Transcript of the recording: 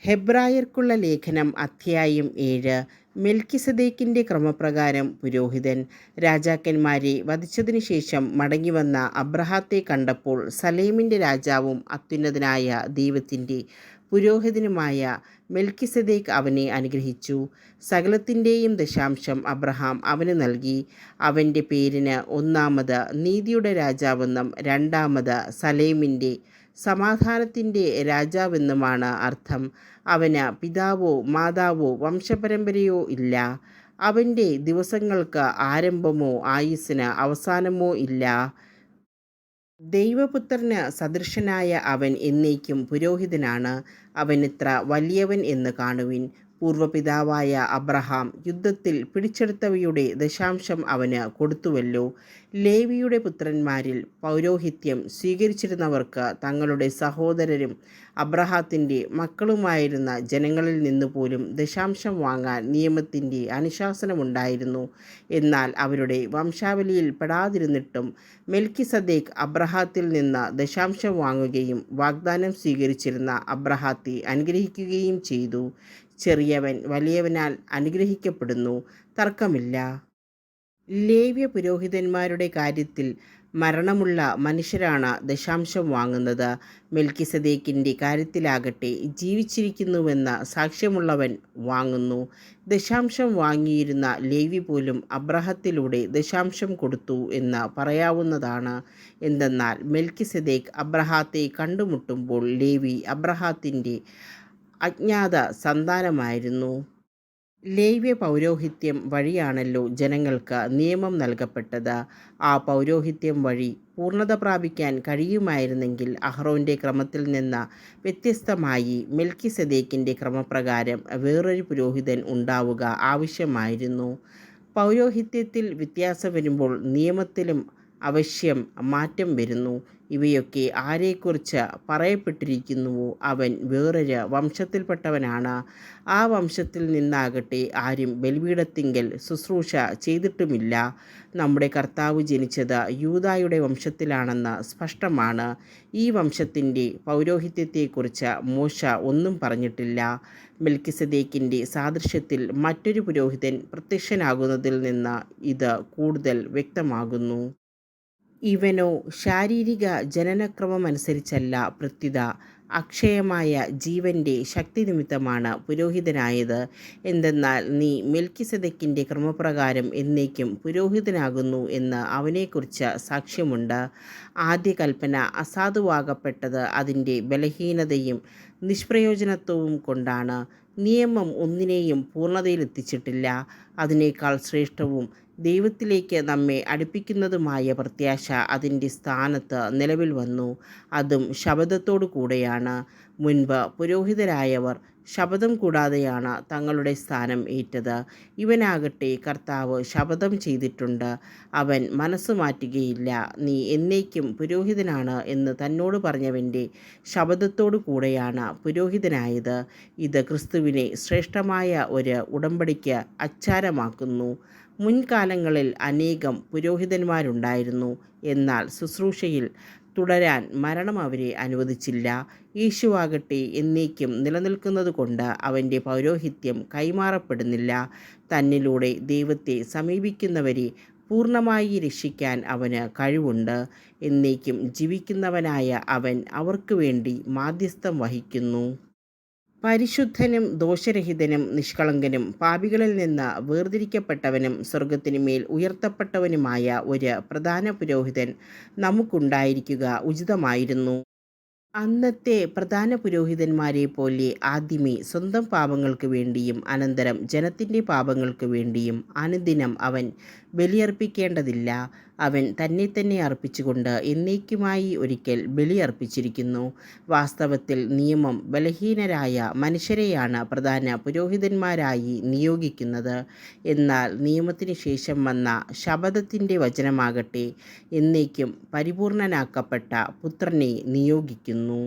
ഹെബ്രായർക്കുള്ള ലേഖനം അധ്യായം 7. മെൽക്കിസദേക്കിൻ്റെ ക്രമപ്രകാരം പുരോഹിതൻ. രാജാക്കന്മാരെ വധിച്ചതിനു ശേഷം മടങ്ങിവന്ന അബ്രാഹത്തെ കണ്ടപ്പോൾ സലേമിൻ്റെ രാജാവും അത്യുന്നതനായ ദൈവത്തിൻ്റെ പുരോഹിതനുമായ മെൽക്കിസദേക്ക് അവനെ അനുഗ്രഹിച്ചു. സകലത്തിൻ്റെയും ദശാംശം അബ്രാഹാം അവന് നൽകി. അവൻ്റെ പേരിന് ഒന്നാമത് നീതിയുടെ രാജാവെന്നും രണ്ടാമത് സലേമിൻ്റെ സമാധാനത്തിൻ്റെ രാജാവെന്നുമാണ് അർത്ഥം. അവന് പിതാവോ മാതാവോ വംശപരമ്പരയോ ഇല്ല. അവൻ്റെ ദിവസങ്ങൾക്ക് ആരംഭമോ ആയുസ്സിന് അവസാനമോ ഇല്ല. ദൈവപുത്രന് സദൃശനായ അവൻ എന്നേക്കും പുരോഹിതനാണ്. അവൻ എത്ര വലിയവൻ എന്ന് കാണുവിൻ. പൂർവ്വപിതാവായ അബ്രാഹാം യുദ്ധത്തിൽ പിടിച്ചെടുത്തവയുടെ ദശാംശം അവന് കൊടുത്തുവല്ലോ. ലേവിയുടെ പുത്രന്മാരിൽ പൗരോഹിത്യം സ്വീകരിച്ചിരുന്നവർക്ക് തങ്ങളുടെ സഹോദരരും അബ്രാഹത്തിൻ്റെ മക്കളുമായിരുന്ന ജനങ്ങളിൽ നിന്നുപോലും ദശാംശം വാങ്ങാൻ നിയമത്തിൻ്റെ അനുശാസനമുണ്ടായിരുന്നു. എന്നാൽ അവരുടെ വംശാവലിയിൽ പെടാതിരുന്നിട്ടും മെൽക്കിസദേക്ക് അബ്രാഹത്തിൽ നിന്ന് ദശാംശം വാങ്ങുകയും വാഗ്ദാനം സ്വീകരിച്ചിരുന്ന അബ്രാഹത്തെ അനുഗ്രഹിക്കുകയും ചെയ്തു. ചെറിയവൻ വലിയവനാൽ അനുഗ്രഹിക്കപ്പെടുന്നു, തർക്കമില്ല. ലേവ്യ പുരോഹിതന്മാരുടെ കാര്യത്തിൽ മരണമുള്ള മനുഷ്യരാണ് ദശാംശം വാങ്ങുന്നത്. മെൽക്കിസദേക്കിൻ്റെ കാര്യത്തിലാകട്ടെ ജീവിച്ചിരിക്കുന്നുവെന്ന സാക്ഷ്യമുള്ളവൻ വാങ്ങുന്നു. ദശാംശം വാങ്ങിയിരുന്ന ലേവി പോലും അബ്രാഹത്തിലൂടെ ദശാംശം കൊടുത്തു എന്ന് പറയാവുന്നതാണ്. എന്തെന്നാൽ മെൽക്കിസദേക്ക് അബ്രാഹത്തെ കണ്ടുമുട്ടുമ്പോൾ ലേവി അബ്രാഹത്തിൻ്റെ അജ്ഞാത സന്താനമായിരുന്നു. ലേവ്യ പൗരോഹിത്യം വഴിയാണല്ലോ ജനങ്ങൾക്ക് നിയമം നൽകപ്പെട്ടത്. ആ പൗരോഹിത്യം വഴി പൂർണ്ണത പ്രാപിക്കാൻ കഴിയുമായിരുന്നെങ്കിൽ അഹ്റോൻ്റെ ക്രമത്തിൽ നിന്ന് വ്യത്യസ്തമായി മെൽക്കിസദേക്കിൻ്റെ ക്രമപ്രകാരം വേറൊരു പുരോഹിതൻ ഉണ്ടാവുക ആവശ്യമായിരുന്നു. പൗരോഹിത്യത്തിൽ വ്യത്യാസം വരുമ്പോൾ നിയമത്തിലും അവശ്യം മാറ്റം വരുന്നു. ഇവയൊക്കെ ആരെക്കുറിച്ച് പറയപ്പെട്ടിരിക്കുന്നുവോ അവൻ വേറൊരു വംശത്തിൽപ്പെട്ടവനാണ്. ആ വംശത്തിൽ നിന്നാകട്ടെ ആരും ബലിപീഠത്തിങ്കൽ ശുശ്രൂഷ ചെയ്തിട്ടുമില്ല. നമ്മുടെ കർത്താവ് ജനിച്ചത് യൂദായുടെ വംശത്തിലാണെന്ന് സ്പഷ്ടമാണ്. ഈ വംശത്തിൻ്റെ പൗരോഹിത്യത്തെക്കുറിച്ച് മോശ ഒന്നും പറഞ്ഞിട്ടില്ല. മെൽക്കിസദേക്കിൻ്റെ സാദൃശ്യത്തിൽ മറ്റൊരു പുരോഹിതൻ പ്രത്യക്ഷനാകുന്നതിൽ നിന്ന് ഇത് കൂടുതൽ വ്യക്തമാകുന്നു. ഇവനോ ശാരീരിക ജനനക്രമമനുസരിച്ചല്ല, പ്രത്യുത അക്ഷയമായ ജീവൻ്റെ ശക്തി നിമിത്തമാണ് പുരോഹിതനായത്. എന്തെന്നാൽ നീ മെൽക്കിസദേക്കിൻ്റെ ക്രമപ്രകാരം എന്നേക്കും പുരോഹിതനാകുന്നു എന്ന് അവനെക്കുറിച്ച് സാക്ഷ്യമുണ്ട്. ആദ്യ കൽപ്പന അസാധുവാകപ്പെട്ടത് അതിൻ്റെ ബലഹീനതയും നിഷ്പ്രയോജനത്വവും കൊണ്ടാണ്. നിയമം ഒന്നിനെയും പൂർണ്ണതയിലെത്തിച്ചിട്ടില്ല. അതിനേക്കാൾ ശ്രേഷ്ഠവും ദൈവത്തിലേക്ക് നമ്മെ അടുപ്പിക്കുന്നതുമായ പ്രത്യാശ അതിൻ്റെ സ്ഥാനത്ത് നിലവിൽ വന്നു. അതും ശപഥത്തോടു കൂടെയാണ്. മുൻപ് പുരോഹിതരായവർ ശപഥം കൂടാതെയാണ് തങ്ങളുടെ സ്ഥാനം ഏറ്റത്. ഇവനാകട്ടെ കർത്താവ് ശപഥം ചെയ്തിട്ടുണ്ട്. അവൻ മനസ്സ് മാറ്റുകയില്ല. നീ എന്നേക്കും പുരോഹിതനാണ് എന്ന് തന്നോട് പറഞ്ഞവൻ്റെ ശപഥത്തോടു കൂടെയാണ് പുരോഹിതനായത്. ഇത് ക്രിസ്തുവിനെ ശ്രേഷ്ഠമായ ഒരു ഉടമ്പടിക്ക് അച്ചാരമാക്കുന്നു. മുൻകാലങ്ങളിൽ അനേകം പുരോഹിതന്മാരുണ്ടായിരുന്നു. എന്നാൽ ശുശ്രൂഷയിൽ തുടരാൻ മരണം അവരെ അനുവദിച്ചില്ല. യേശുവാകട്ടെ എന്നേക്കും നിലനിൽക്കുന്നതുകൊണ്ട് അവൻ്റെ പൗരോഹിത്യം കൈമാറപ്പെടുന്നില്ല. തന്നിലൂടെ ദൈവത്തെ സമീപിക്കുന്നവരെ പൂർണ്ണമായി രക്ഷിക്കാൻ അവന് കഴിവുണ്ട്. എന്നേക്കും ജീവിക്കുന്നവനായ അവൻ അവർക്ക് വേണ്ടി മാധ്യസ്ഥം വഹിക്കുന്നു. പരിശുദ്ധനും ദോഷരഹിതനും നിഷ്കളങ്കനും പാപികളിൽ നിന്ന് വേർതിരിക്കപ്പെട്ടവനും സ്വർഗത്തിനുമേൽ ഉയർത്തപ്പെട്ടവനുമായ ഒരു പ്രധാന പുരോഹിതൻ നമുക്കുണ്ടായിരിക്കുക ഉചിതമായിരുന്നു. അന്നത്തെ പ്രധാന പുരോഹിതന്മാരെ പോലെ ആദ്യമേ സ്വന്തം പാപങ്ങൾക്ക് വേണ്ടിയും അനന്തരം ജനത്തിൻ്റെ പാപങ്ങൾക്ക് വേണ്ടിയും അനുദിനം അവൻ ബലിയർപ്പിക്കേണ്ടതില്ല. അവൻ തന്നെ അർപ്പിച്ചുകൊണ്ട് എന്നേക്കുമായി ഒരിക്കൽ ബലിയർപ്പിച്ചിരിക്കുന്നു. വാസ്തവത്തിൽ നിയമം ബലഹീനരായ മനുഷ്യരെയാണ് പ്രധാന പുരോഹിതന്മാരായി നിയോഗിക്കുന്നത്. എന്നാൽ നിയമത്തിന് ശേഷം വന്ന ശപഥത്തിൻ്റെ വചനമാകട്ടെ എന്നേക്കും പരിപൂർണനാക്കപ്പെട്ട പുത്രനെ നിയോഗിക്കുന്നു.